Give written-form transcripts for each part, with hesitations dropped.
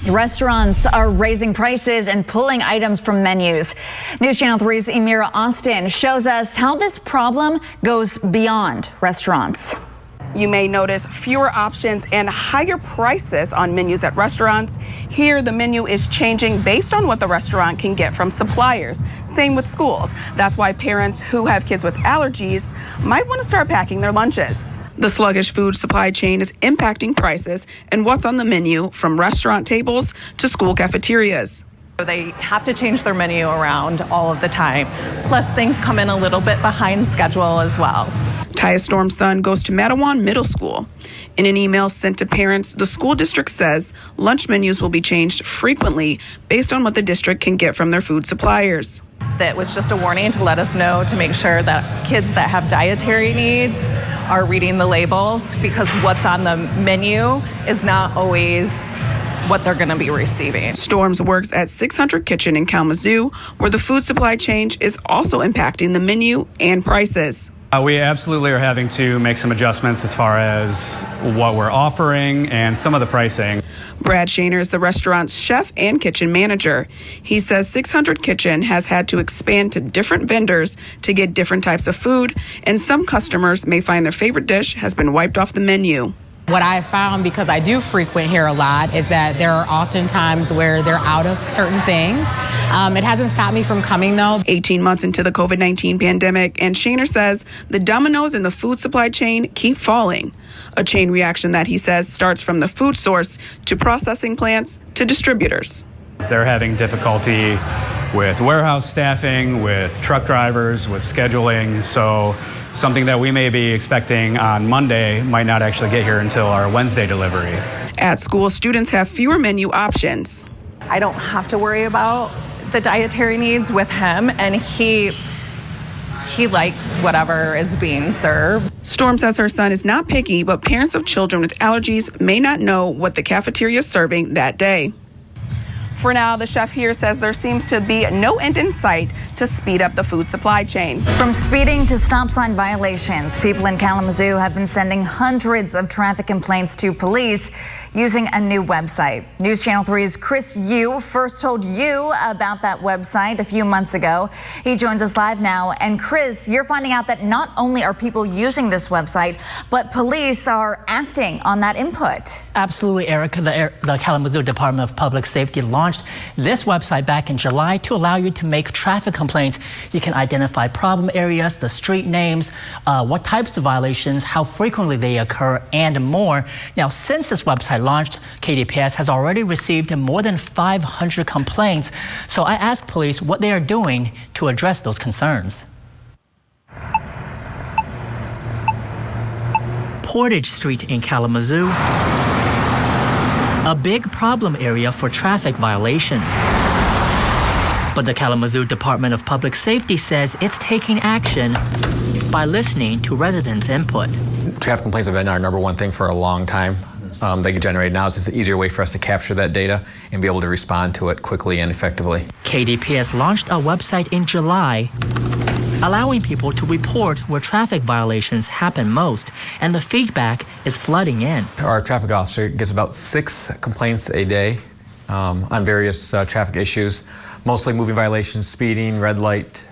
Restaurants are raising prices and pulling items from menus. News Channel 3's Emira Austin shows us how this problem goes beyond restaurants. You may notice fewer options and higher prices on menus at restaurants. Here, the menu is changing based on what the restaurant can get from suppliers. Same with schools. That's why parents who have kids with allergies might want to start packing their lunches. The sluggish food supply chain is impacting prices and what's on the menu from restaurant tables to school cafeterias. They have to change their menu around all of the time. Plus, things come in a little bit behind schedule as well. Taya Storm's son goes to Matawan Middle School. In an email sent to parents, the school district says lunch menus will be changed frequently based on what the district can get from their food suppliers. That was just a warning to let us know to make sure that kids that have dietary needs are reading the labels, because what's on the menu is not always what they're going to be receiving. Storms works at 600 Kitchen in Kalamazoo, where the food supply change is also impacting the menu and prices. We absolutely are having to make some adjustments as far as what we're offering and some of the pricing. Brad Shaner is the restaurant's chef and kitchen manager. He says 600 Kitchen has had to expand to different vendors to get different types of food, and some customers may find their favorite dish has been wiped off the menu. What I found, because I do frequent here a lot, is that there are often times where they're out of certain things. It hasn't stopped me from coming, though. 18 months into the COVID-19 pandemic, and Shaner says the dominoes in the food supply chain keep falling. A chain reaction that he says starts from the food source to processing plants to distributors. They're having difficulty with warehouse staffing, with truck drivers, with scheduling. So something that we may be expecting on Monday might not actually get here until our Wednesday delivery. At school, students have fewer menu options. I don't have to worry about the dietary needs with him, and he likes whatever is being served. Storm says her son is not picky, but parents of children with allergies may not know what the cafeteria is serving that day. For now, the chef here says there seems to be no end in sight to speed up the food supply chain. From speeding to stop sign violations, people in Kalamazoo have been sending hundreds of traffic complaints to police using a new website. News Channel 3's Chris Yu first told you about that website a few months ago. He joins us live now. And Chris, you're finding out that not only are people using this website, but police are acting on that input. Absolutely, Erica. The Kalamazoo Department of Public Safety launched this website back in July to allow you to make traffic complaints. You can identify problem areas, the street names, what types of violations, how frequently they occur, and more. Now, since this website launched, KDPS has already received more than 500 complaints. So I asked police what they are doing to address those concerns. Portage Street in Kalamazoo, a big problem area for traffic violations. But the Kalamazoo Department of Public Safety says it's taking action by listening to residents' input. Traffic complaints have been our #1 thing for a long time. They get generated now. It's just an easier way for us to capture that data and be able to respond to it quickly and effectively. KDPS launched a website in July, allowing people to report where traffic violations happen most, and the feedback is flooding in. Our traffic officer gets about 6 complaints a day on various traffic issues, mostly moving violations, speeding, red light,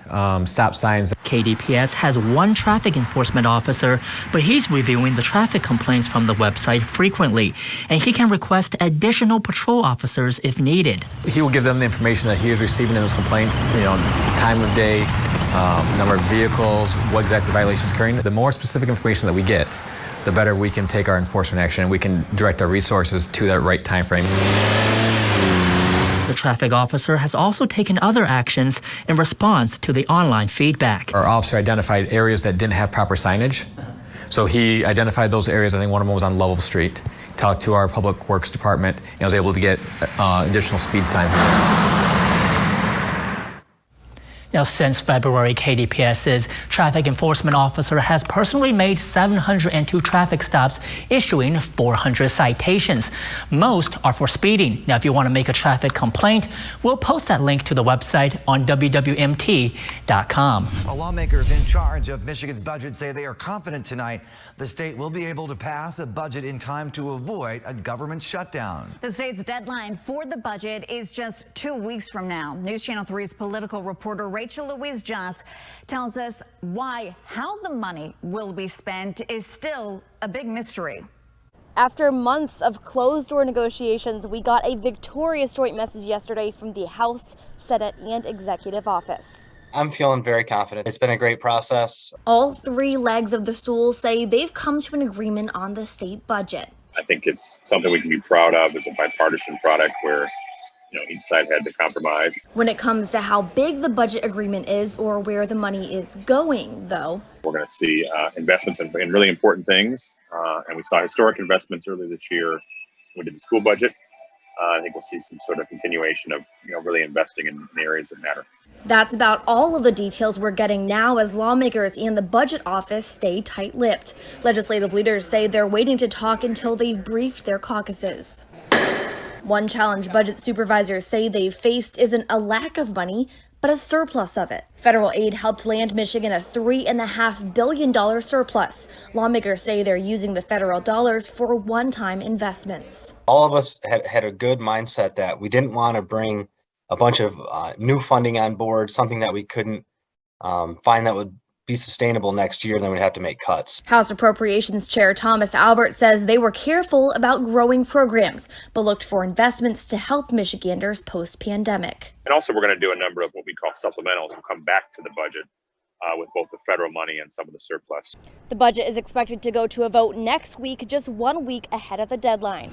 stop signs. KDPS has 1 traffic enforcement officer, but he's reviewing the traffic complaints from the website frequently, and he can request additional patrol officers if needed. He will give them the information that he is receiving in those complaints, time of day, number of vehicles, what exactly the violation is occurring. The more specific information that we get, the better we can take our enforcement action, and we can direct our resources to that right time frame. The traffic officer has also taken other actions in response to the online feedback. Our officer identified areas that didn't have proper signage. So he identified those areas. I think one of them was on Lovell Street. Talked to our Public Works Department and was able to get additional speed signs. Since February, KDPS's traffic enforcement officer has personally made 702 traffic stops, issuing 400 citations. Most are for speeding. Now, if you want to make a traffic complaint, we'll post that link to the website on WWMT.com. Well, lawmakers in charge of Michigan's budget say they are confident tonight the state will be able to pass a budget in time to avoid a government shutdown. The state's deadline for the budget is just 2 weeks from now. News Channel 3's political reporter Rachel Louise Joss tells us how the money will be spent is still a big mystery. After months of closed-door negotiations, we got a victorious joint message yesterday from the House, Senate, and Executive Office. I'm feeling very confident. It's been a great process. All three legs of the stool say they've come to an agreement on the state budget. I think it's something we can be proud of as a bipartisan product where each side had to compromise. When it comes to how big the budget agreement is or where the money is going, though, we're going to see investments in really important things. And we saw historic investments earlier this year. We did the school budget. I think we'll see some sort of continuation of really investing in areas that matter. That's about all of the details we're getting now as lawmakers and the budget office stay tight-lipped. Legislative leaders say they're waiting to talk until they've briefed their caucuses. One challenge budget supervisors say they've faced isn't a lack of money, but a surplus of it. Federal aid helped land Michigan a $3.5 billion surplus. Lawmakers say they're using the federal dollars for one-time investments. All of us had a good mindset that we didn't want to bring a bunch of new funding on board, something that we couldn't find that would be sustainable next year, then we'd have to make cuts. House Appropriations Chair Thomas Albert says they were careful about growing programs, but looked for investments to help Michiganders post-pandemic. And also we're going to do a number of what we call supplementals. We'll come back to the budget with both the federal money and some of the surplus. The budget is expected to go to a vote next week, just 1 week ahead of the deadline.